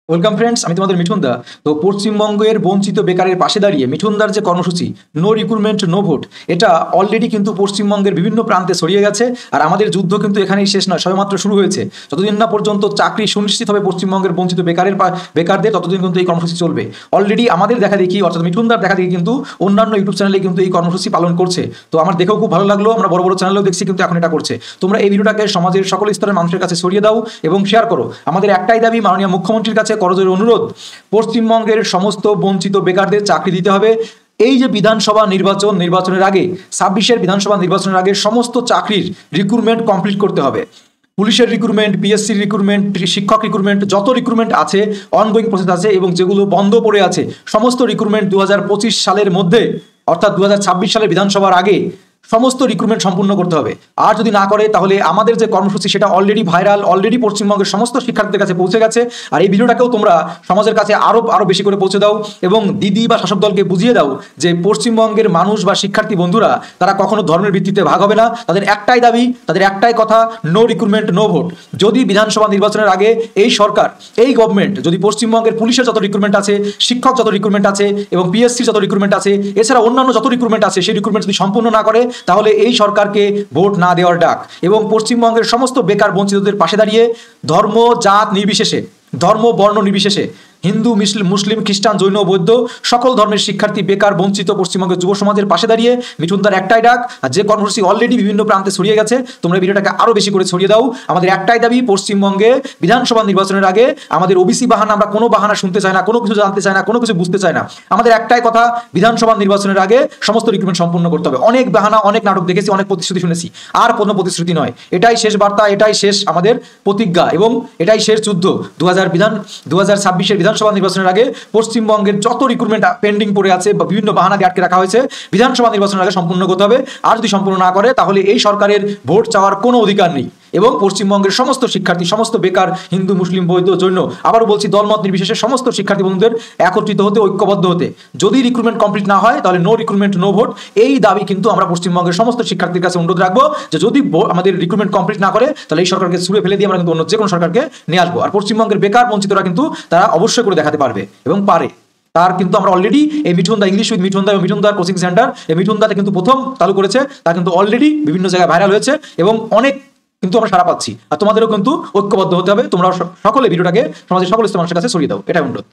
Welcome friends, আমি তোমাদের মিঠুন দা। তো পশ্চিমবঙ্গের বঞ্চিত বেকারের পাশে দাঁড়িয়ে মিঠুনদার যে কর্মসূচি নো রিক্রুটমেন্ট নো ভোট, এটা অলরেডি কিন্তু পশ্চিমবঙ্গের বিভিন্ন প্রান্তে ছড়িয়ে গেছে। আর আমাদের যুদ্ধ কিন্তু এখানেই শেষ নয়, সবেমাত্র শুরু হয়েছে। যতদিন না পর্যন্ত চাকরি সুনিশ্চিত হবে পশ্চিমবঙ্গের বঞ্চিত বেকারদের, ততদিন কিন্তু এই কর্মসূচি চলবে। অলরেডি আমাদের দেখা দেখি, অর্থাৎ মিঠুনদার দেখা দেখি কিন্তু অন্যান্য ইউটিউব চ্যানেলে কিন্তু এই কর্মসূচি পালন করছে। তো আমার দেখেও খুব ভালো লাগলো, আমরা বড় বড় চ্যানেলেও দেখছি কিন্তু এখন এটা করছে। তোমরা এই ভিডিওটাকে সমাজের সকল স্তরের মানুষের কাছে ছড়িয়ে দাও এবং শেয়ার করো। আমাদের একটাই দাবি, মাননীয় মুখ্যমন্ত্রীর কাছে করজোড়ে অনুরোধ, পশ্চিমবঙ্গের সমস্ত বঞ্চিত বেকারদের চাকরি দিতে হবে। এই যে বিধানসভা নির্বাচনের আগে 26-এর বিধানসভা নির্বাচনের আগে সমস্ত চাকরির রিক্রুটমেন্ট কমপ্লিট করতে হবে। পুলিশের রিক্রুটমেন্ট, পিএসসির রিক্রুটমেন্ট, শিক্ষক রিক্রুটমেন্ট, যত রিক্রুটমেন্ট আছে, অনগোয়িং প্রসেস আছে এবং যেগুলো বন্ধ পড়ে আছে, সমস্ত রিক্রুটমেন্ট 2025 সালের মধ্যে, অর্থাৎ 2026 সালের বিধানসভার আগে সমস্ত রিক্রুটমেন্ট সম্পূর্ণ করতে হবে। আর যদি না করে তাহলে আমাদের যে কর্মসূচি সেটা অলরেডি ভাইরাল, অলরেডি পশ্চিমবঙ্গের সমস্ত শিক্ষার্থীদের কাছে পৌঁছে গেছে। আর এই ভিডিওটাকেও তোমরা সমাজের কাছে আরো বেশি করে পৌঁছে দাও এবং দিদি বা শাসক দলকে বুঝিয়ে দাও যে পশ্চিমবঙ্গের মানুষ বা শিক্ষার্থী বন্ধুরা তারা কখনো ধর্মের ভিত্তিতে ভাগ হবে না। তাদের একটাই দাবি, তাদের একটাই কথা, নো রিক্রুটমেন্ট নো ভোট। যদি বিধানসভা নির্বাচনের আগে এই সরকার, এই গভর্নমেন্ট যদি পশ্চিমবঙ্গের পুলিশের যত রিক্রুটমেন্ট আছে, শিক্ষক যত রিক্রুটমেন্ট আছে এবং পিএসসির যত রিক্রুটমেন্ট আছে, এছাড়া অন্যান্য যত রিক্রুটমেন্ট আছে, সেই রিক্রুটমেন্ট যদি সম্পূর্ণ না করে তাহলে এই সরকারকে ভোট না দেওয়ার ডাক। এবং পশ্চিমবঙ্গের সমস্ত বেকার বঞ্চিতদের পাশে দাঁড়িয়ে ধর্ম জাত নির্বিশেষে, ধর্ম বর্ণ নির্বিশেষে, হিন্দু মুসলিম খ্রিস্টান জৈন বৌদ্ধ সকল ধর্মের শিক্ষার্থী বেকার বঞ্চিত পশ্চিমবঙ্গের যুব সমাজের পাশে দাঁড়িয়ে মিঠুনদার একটাই ডাক। আর যে কর্মসূচি অলরেডি বিভিন্ন প্রান্তে ছড়িয়ে গেছে, তোমরা ভিডিওটাকে আরো বেশি করে ছড়িয়ে দাও। আমাদের একটাই দাবি, পশ্চিমবঙ্গে বিধানসভা নির্বাচনের আগে আমাদের ওবিসি বাহানা, আমরা কোনো বাহানা শুনতে চাই না, কোনো কিছু জানতে চাই না, কোনো কিছু বুঝতে চাই না। আমাদের একটাই কথা, বিধানসভা নির্বাচনের আগে সমস্ত রিক্রুটমেন্ট সম্পূর্ণ করতে হবে। অনেক বাহানা, অনেক নাটক দেখেছি, অনেক প্রতিশ্রুতি শুনেছি, আর কোনো প্রতিশ্রুতি নয়। এটাই শেষ বার্তা, এটাই শেষ আমাদের প্রতিজ্ঞা এবং এটাই শেষ যুদ্ধ। 2026-এর বিধানসভা নির্বাচনের আগে পশ্চিমবঙ্গের যত রিক্রুটমেন্ট পেন্ডিং পড়ে আছে বা বিভিন্ন বাহানা দিয়ে আটকে রাখা হয়েছে, বিধানসভা নির্বাচনের আগে সম্পূর্ণ করতে হবে। আর যদি সম্পূর্ণ না করে তাহলে এই সরকারের ভোট চাওয়ার কোনো অধিকার নেই। এবং পশ্চিমবঙ্গের সমস্ত শিক্ষার্থী, সমস্ত বেকার হিন্দু মুসলিম বৌদ্ধ জৈন, আবারও বলছি দলমত নির্বিশেষে সমস্ত শিক্ষার্থী বন্ধুদের একত্রিত হতে, ঐক্যবদ্ধ হতে। যদি রিক্রুটমেন্ট কমপ্লিট না হয় তাহলে নো রিক্রুটমেন্ট নো ভোট। এই দাবি কিন্তু আমরা পশ্চিমবঙ্গের সমস্ত শিক্ষার্থীর কাছে অনুরোধ রাখবো যে যদি আমাদের রিক্রুটমেন্ট কমপ্লিট না করে তাহলে এই সরকারকে ছুড়ে ফেলে দিয়ে আমরা কিন্তু অন্য যে কোনো সরকারকে নিয়ে আসবো। আর পশ্চিমবঙ্গের বেকার বঞ্চিতরা কিন্তু তারা অবশ্যই করে দেখাতে পারবে এবং পারে। তার কিন্তু আমরা অলরেডি এই মিঠুনদা ইংলিশ উইথ মিঠুনদা এবং মিঠুনদার কোচিং সেন্টার, এই মিঠুনদাতে কিন্তু প্রথম চালু করেছে, তা কিন্তু অলরেডি বিভিন্ন জায়গায় ভাইরাল হয়েছে এবং অনেক কিন্তু আমরা সারা পাচ্ছি। আর তোমাদেরও কিন্তু ঐক্যবদ্ধ হতে হবে। তোমরা সকলে ভিডিওটাকে সমাজের সকল স্তরের মানুষের কাছে ছড়িয়ে দাও, এটাই অনুরোধ।